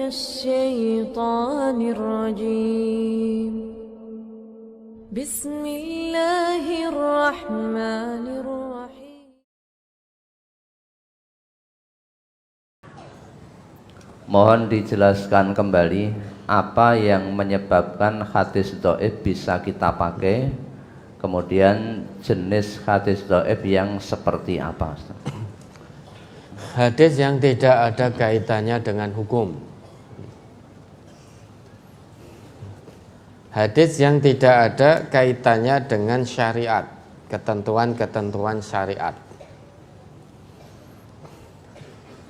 الشيطان الرجيم بسم الله الرحمن الرحيم. Mohon dijelaskan kembali apa yang menyebabkan hadis dhaif bisa kita pakai, kemudian jenis hadis dhaif yang seperti apa? Hadis yang tidak ada kaitannya dengan hukum. Hadis yang tidak ada kaitannya dengan syariat, ketentuan-ketentuan syariat.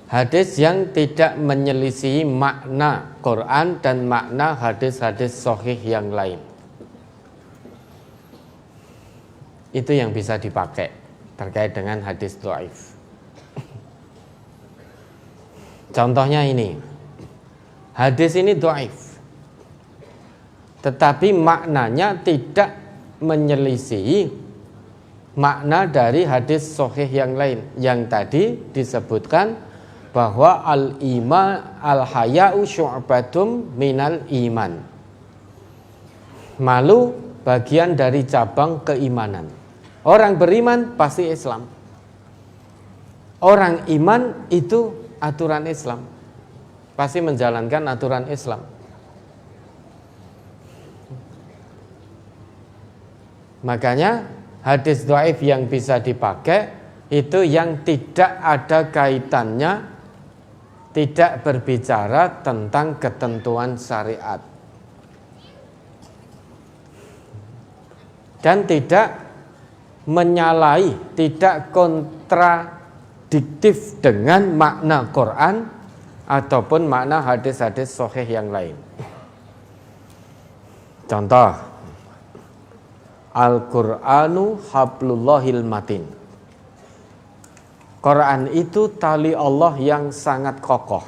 Hadis yang tidak menyelisihi makna Quran dan makna hadis-hadis sahih yang lain. Itu yang bisa dipakai terkait dengan hadis dhaif. Contohnya ini, hadis ini dhaif, tetapi maknanya tidak menyelisihi makna dari hadis sahih yang lain. Yang tadi disebutkan bahwa al-iman al-haya'u syu'batum minal iman. Malu bagian dari cabang keimanan. Orang beriman pasti Islam. Orang iman itu aturan Islam, pasti menjalankan aturan Islam. Makanya hadis dhaif yang bisa dipakai itu yang tidak ada kaitannya, tidak berbicara tentang ketentuan syariat, dan tidak menyalahi, tidak kontradiktif dengan makna Quran ataupun makna hadis-hadis sahih yang lain. Contoh, Al-Qur'anu hablullahil matin. Quran itu tali Allah yang sangat kokoh.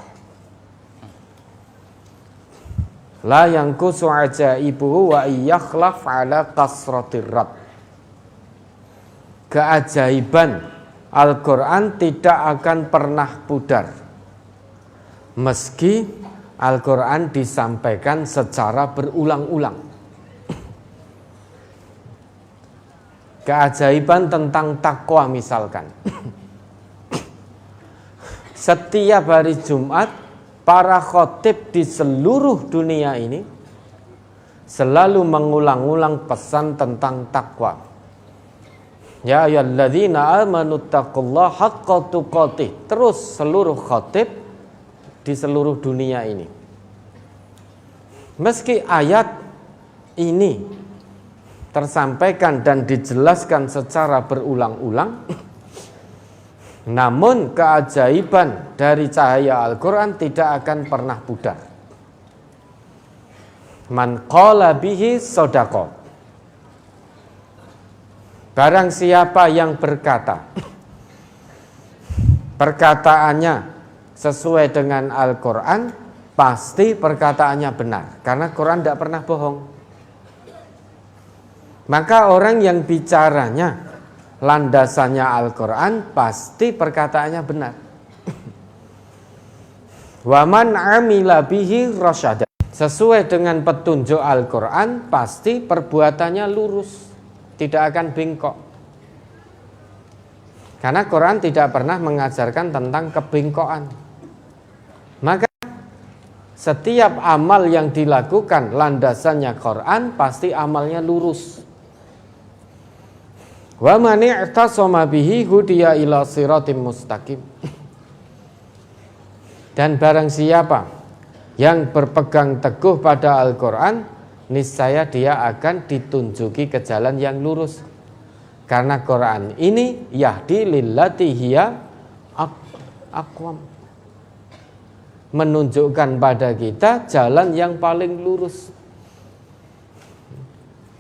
La yanqusu ajaibuhu wa yakhlaf ala kasratir rad. Keajaiban Al-Quran tidak akan pernah pudar meski Al-Quran disampaikan secara berulang-ulang. Keajaiban tentang takwa misalkan. Setiap hari Jumat para khotib di seluruh dunia ini selalu mengulang-ulang pesan tentang takwa. Ya ayyuhalladzina amanu taqullaha haqqa tuqatih. Terus seluruh khatib di seluruh dunia ini. Meski ayat ini tersampaikan dan dijelaskan secara berulang-ulang, namun keajaiban dari cahaya Al-Quran tidak akan pernah pudar. Man qala bihi shadaqa. Barang siapa yang berkata, perkataannya sesuai dengan Al-Quran, pasti perkataannya benar. Karena Quran tidak pernah bohong. Maka orang yang bicaranya landasannya Al-Quran, pasti perkataannya benar. Wa man amila bihi rasyada. Sesuai dengan petunjuk Al-Quran, pasti perbuatannya lurus, tidak akan bengkok. Karena Quran tidak pernah mengajarkan tentang kebengkokan. Maka setiap amal yang dilakukan landasannya Quran, pasti amalnya lurus. Wa man i'tasama bihi hudiya ila siratim mustaqim. Dan barang siapa yang berpegang teguh pada Al-Quran, niscaya dia akan ditunjuki ke jalan yang lurus. Karena Quran ini yahdi lillati hiya aqwam, menunjukkan pada kita jalan yang paling lurus.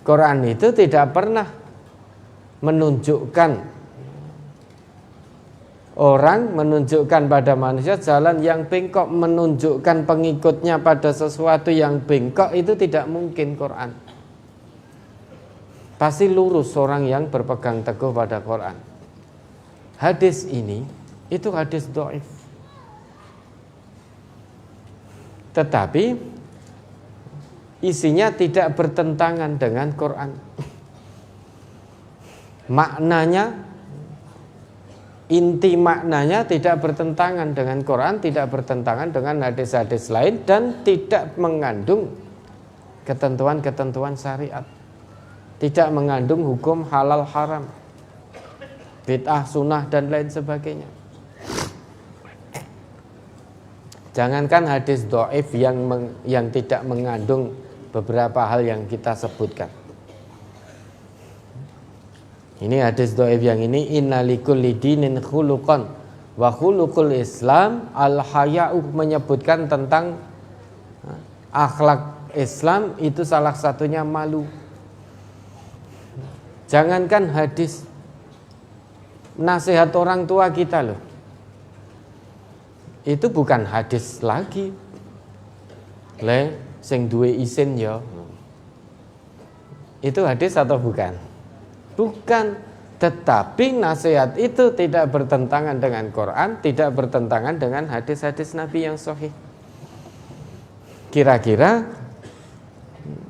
Quran itu tidak pernah menunjukkan orang, menunjukkan pada manusia jalan yang bengkok, menunjukkan pengikutnya pada sesuatu yang bengkok, itu tidak mungkin Quran. Pasti lurus orang yang berpegang teguh pada Quran. Hadis ini itu hadis dhaif. tetapi isinya tidak bertentangan dengan Quran. Maknanya, inti maknanya tidak bertentangan dengan Quran, tidak bertentangan dengan hadis-hadis lain, dan tidak mengandung ketentuan-ketentuan syariat, tidak mengandung hukum halal haram, bid'ah, sunnah, dan lain sebagainya. Jangankan hadis dhaif yang tidak mengandung beberapa hal yang kita sebutkan. Ini hadis dhaif yang ini, innalikulli dinin khuluqan wa khuluqul Islam al-haya'u, menyebutkan tentang akhlak Islam itu salah satunya malu. Jangankan hadis, nasihat orang tua kita loh, itu bukan hadis lagi. Le sing duwe isin ya, itu hadis atau bukan? Bukan. Tetapi nasihat itu tidak bertentangan dengan Quran, tidak bertentangan dengan hadis-hadis Nabi yang sahih. Kira-kira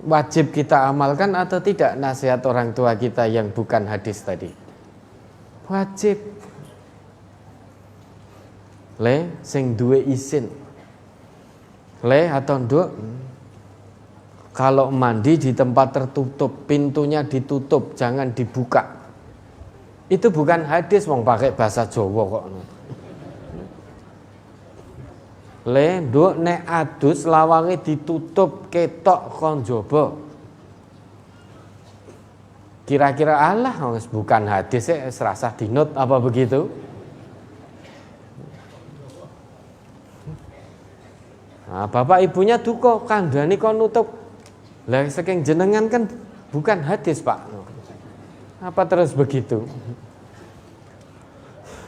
wajib kita amalkan atau tidak nasihat orang tua kita yang bukan hadis tadi? Wajib. Le sing duwe isin, le atau nduk, kalau mandi di tempat tertutup, pintunya ditutup, jangan dibuka. Itu bukan hadis, wong pakai bahasa Jawa kok. Le nduk nek adus lawange ditutup, ketok kon jaba. Kira-kira alah bukan hadis, serasa dinut apa begitu? Nah, bapak ibunya duka kandhani kon nutup. Lah saking jenengan kan bukan hadis, Pak. Apa terus begitu?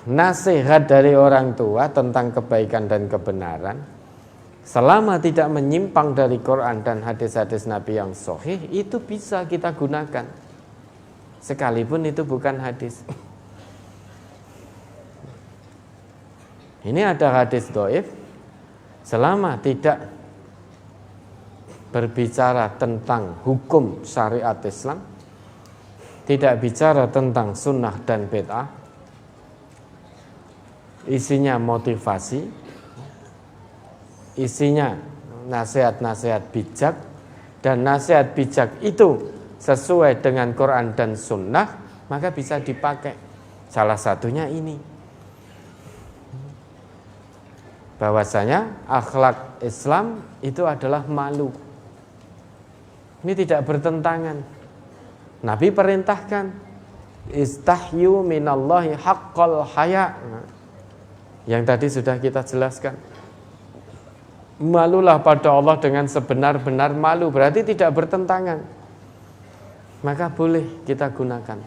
Nasihat dari orang tua tentang kebaikan dan kebenaran, selama tidak menyimpang dari Quran dan hadis-hadis Nabi yang sahih, itu bisa kita gunakan, sekalipun itu bukan hadis. Ini ada hadis dhaif, selama tidak berbicara tentang hukum syariat Islam, tidak bicara tentang sunnah dan bid'ah, isinya motivasi, isinya nasihat-nasihat bijak, dan nasihat bijak itu sesuai dengan Quran dan sunnah, maka bisa dipakai. Salah satunya ini, bahwasanya akhlak Islam itu adalah malu. Ini tidak bertentangan. Nabi perintahkan istahyu minallahi haqqal haya, yang tadi sudah kita jelaskan. Malulah pada Allah dengan sebenar-benar malu, berarti tidak bertentangan, maka boleh kita gunakan.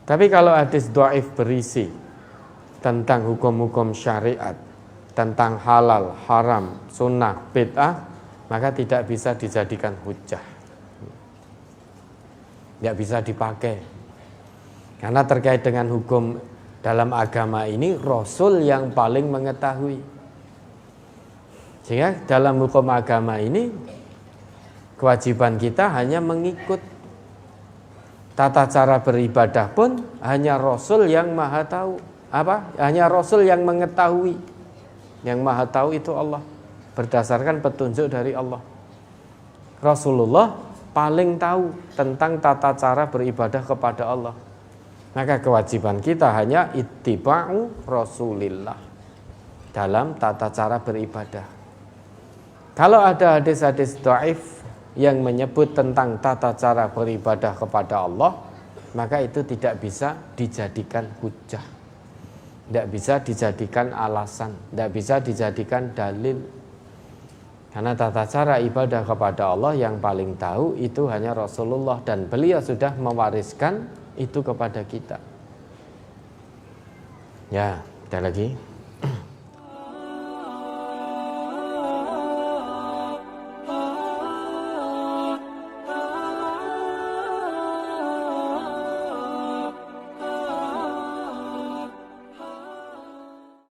Tapi kalau hadis dhaif berisi tentang hukum-hukum syariat, tentang halal, haram, sunnah, bid'ah, maka tidak bisa dijadikan hujjah, tidak bisa dipakai. Karena terkait dengan hukum dalam agama ini, Rasul yang paling mengetahui. Sehingga dalam hukum agama ini, kewajiban kita hanya mengikut. Tata cara beribadah pun hanya Rasul yang maha tahu. Hanya Rasul yang mengetahui. Yang maha tahu itu Allah, berdasarkan petunjuk dari Allah. Rasulullah paling tahu tentang tata cara beribadah kepada Allah. Maka kewajiban kita hanya ittiba'u Rasulillah dalam tata cara beribadah. Kalau ada hadis-hadis dhaif yang menyebut tentang tata cara beribadah kepada Allah, maka itu tidak bisa dijadikan hujjah, tidak bisa dijadikan alasan, tidak bisa dijadikan dalil. Karena tata cara ibadah kepada Allah yang paling tahu itu hanya Rasulullah, dan beliau sudah mewariskan itu kepada kita. Ya, ada lagi.